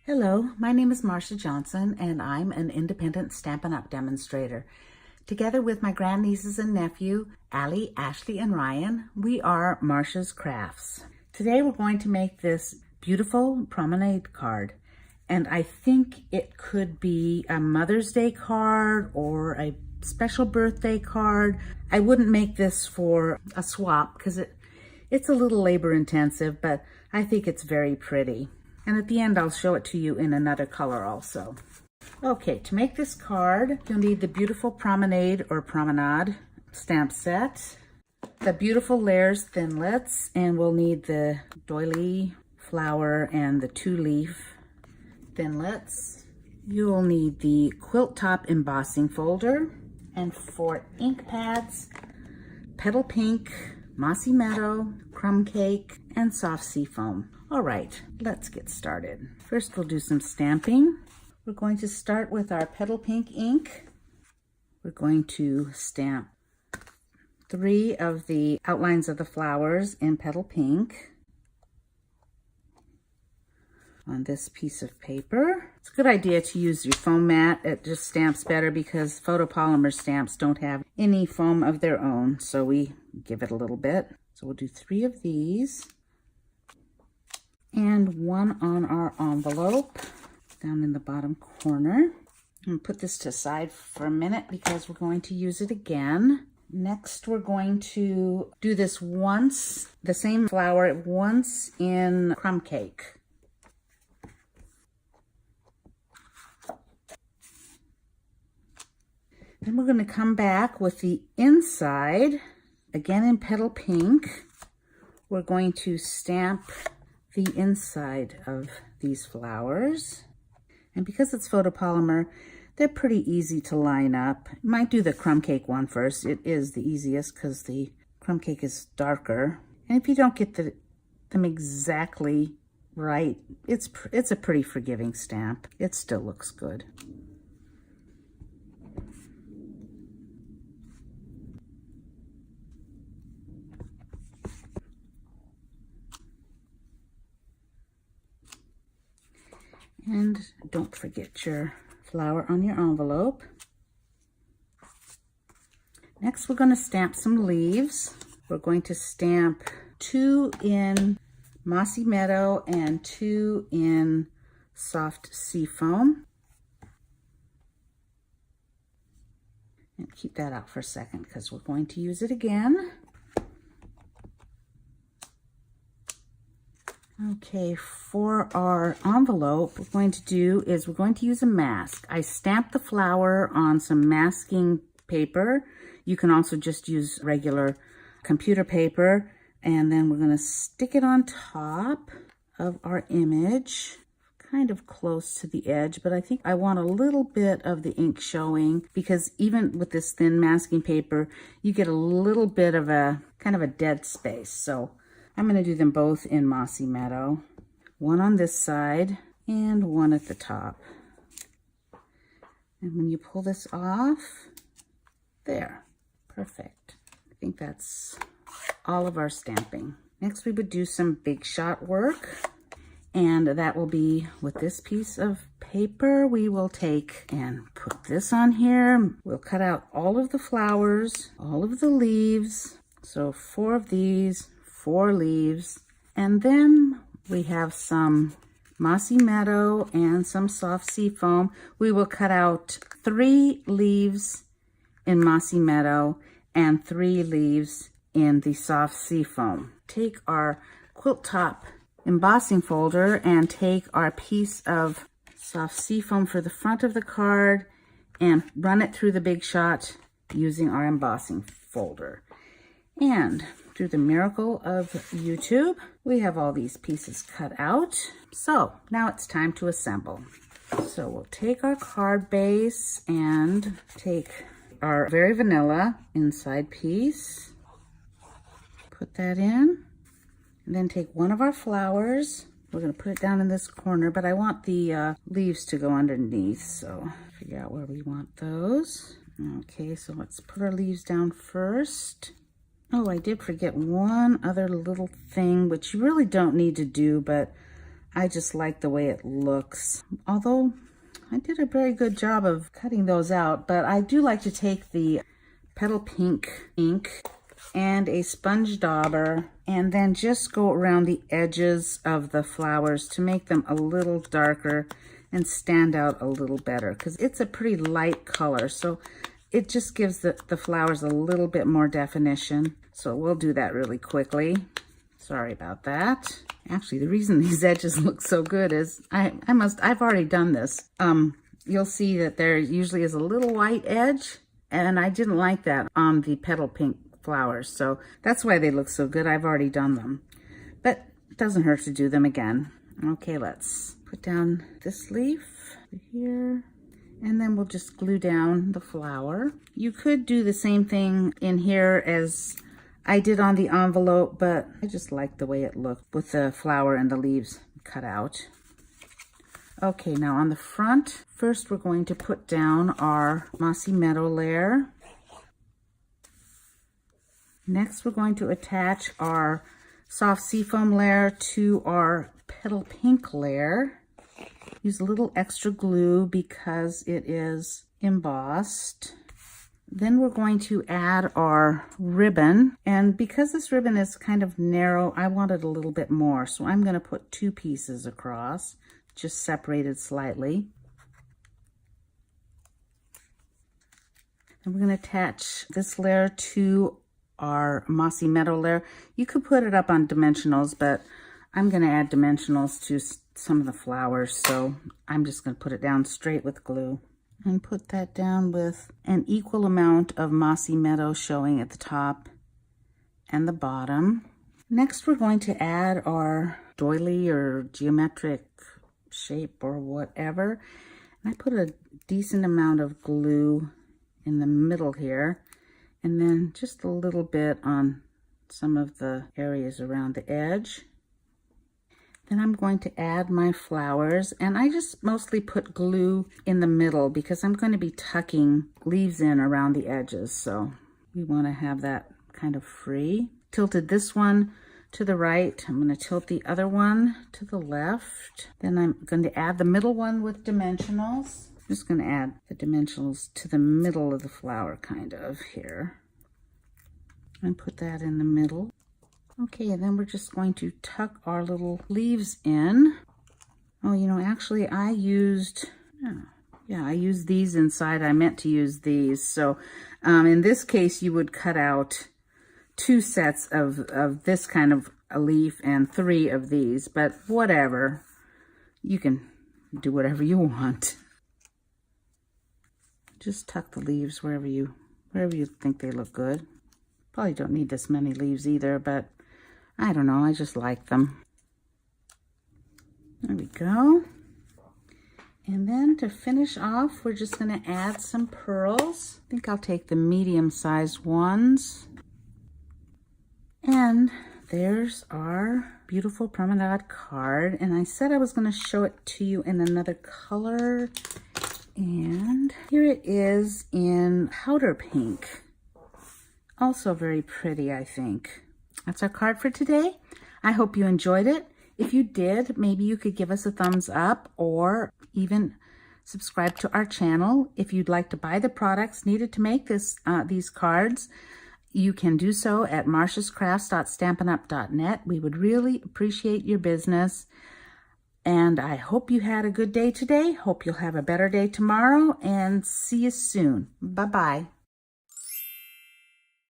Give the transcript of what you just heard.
Hello, my name is Marcia Johnson and I'm an independent Stampin' Up! Demonstrator. Together with my grandnieces and nephew, Allie, Ashley, and Ryan, we are Marcia's Crafts. Today we're going to make this beautiful promenade card, and I think it could be a Mother's Day card or a special birthday card. I wouldn't make this for a swap because it's a little labor intensive, but I think it's very pretty. And at the end, I'll show it to you in another color also. Okay, to make this card, you'll need the beautiful Promenade or Promenade stamp set, the beautiful layers Thinlits, and we'll need the doily flower and the 2-leaf Thinlits. You'll need the Quilt top embossing folder, and for ink pads, Petal Pink, Mossy Meadow, Crumb Cake, and soft seafoam. All right, let's get started. First, we'll do some stamping. We're going to start with our Petal Pink ink. We're going to stamp 3 of the outlines of the flowers in Petal Pink on this piece of paper. It's a good idea to use your foam mat. It just stamps better because photopolymer stamps don't have any foam of their own, so we give it a little bit. So we'll do 3 of these. And 1 on our envelope down in the bottom corner. I'm gonna put this to the side for a minute because we're going to use it again. Next, we're going to do this once, the same flower once in Crumb Cake. Then we're going to come back with the inside, again in Petal Pink. We're going to stamp the inside of these flowers. And because it's photopolymer, they're pretty easy to line up. You might do the Crumb Cake one first. It is the easiest because the Crumb Cake is darker. And if you don't get them exactly right, it's a pretty forgiving stamp. It still looks good. And don't forget your flower on your envelope. Next, we're going to stamp some leaves. We're going to stamp 2 in Mossy Meadow and 2 in soft seafoam. And keep that out for a second because we're going to use it again. Okay, for our envelope, what we're going to do is we're going to use a mask. I stamped the flower on some masking paper. You can also just use regular computer paper. And then we're going to stick it on top of our image, kind of close to the edge. But I think I want a little bit of the ink showing because even with this thin masking paper, you get a little bit of a kind of a dead space. So I'm going to do them both in Mossy Meadow. 1 on this side and 1 at the top. And when you pull this off, there, perfect. I think that's all of our stamping. Next, we would do some big shot work. And that will be with this piece of paper. We will take and put this on here. We'll cut out all of the flowers, all of the leaves. So 4 of these, 4 leaves, and then we have some Mossy Meadow and some soft seafoam. We will cut out 3 leaves in Mossy Meadow and 3 leaves in the soft seafoam. Take our quilt top embossing folder and take our piece of soft seafoam for the front of the card and run it through the big shot using our embossing folder. And through the miracle of YouTube, we have all these pieces cut out. So now it's time to assemble. So we'll take our card base and take our very vanilla inside piece, put that in, and then take one of our flowers. We're going to put it down in this corner, but I want the leaves to go underneath, so figure out where we want those. Okay, so let's put our leaves down first. Oh, I did forget one other little thing, which you really don't need to do, but I just like the way it looks. Although I did a very good job of cutting those out, but I do like to take the Petal Pink ink and a sponge dauber and then just go around the edges of the flowers to make them a little darker and stand out a little better, because it's a pretty light color, so it just gives the flowers a little bit more definition. So we'll do that really quickly. Sorry about that. Actually, the reason these edges look so good is I've already done this. You'll see that there usually is a little white edge, and I didn't like that on the Petal Pink flowers, so that's why they look so good. I've already done them, but it doesn't hurt to do them again. Okay, let's put down this leaf here, and then we'll just glue down the flower. You could do the same thing in here as I did on the envelope, but I just like the way it looked with the flower and the leaves cut out. Okay, now on the front, first we're going to put down our Mossy Meadow layer. Next, we're going to attach our soft seafoam layer to our Petal Pink layer. Use a little extra glue because it is embossed. Then we're going to add our ribbon. And because this ribbon is kind of narrow, I wanted a little bit more. So I'm going to put 2 pieces across, just separated slightly. And we're going to attach this layer to our Mossy Meadow layer. You could put it up on dimensionals, but I'm going to add dimensionals to some of the flowers, so I'm just going to put it down straight with glue and put that down with an equal amount of Mossy Meadow showing at the top and the bottom. Next, we're going to add our doily or geometric shape or whatever, and I put a decent amount of glue in the middle here, and then just a little bit on some of the areas around the edge. Then I'm going to add my flowers, and I just mostly put glue in the middle because I'm going to be tucking leaves in around the edges, so we want to have that kind of free. Tilted this one to the right. I'm going to tilt the other one to the left. Then I'm going to add the middle one with dimensionals. I'm just going to add the dimensionals to the middle of the flower, kind of here, and put that in the middle. Okay, and then we're just going to tuck our little leaves in. Oh, you know, actually I used, I used these inside. I meant to use these. So in this case, you would cut out 2 sets of this kind of a leaf and 3 of these, but whatever. You can do whatever you want. Just tuck the leaves wherever you think they look good. Probably don't need this many leaves either, but I don't know, I just like them. There we go. And then to finish off, we're just going to add some pearls. I think I'll take the medium-sized ones. And there's our beautiful Promenade card. And I said I was going to show it to you in another color. And here it is in powder pink. Also very pretty, I think. That's our card for today. I hope you enjoyed it. If you did, maybe you could give us a thumbs up or even subscribe to our channel. If you'd like to buy the products needed to make these cards, you can do so at marciascrafts.stampinup.net. We would really appreciate your business. And I hope you had a good day today. Hope you'll have a better day tomorrow, and see you soon. Bye-bye.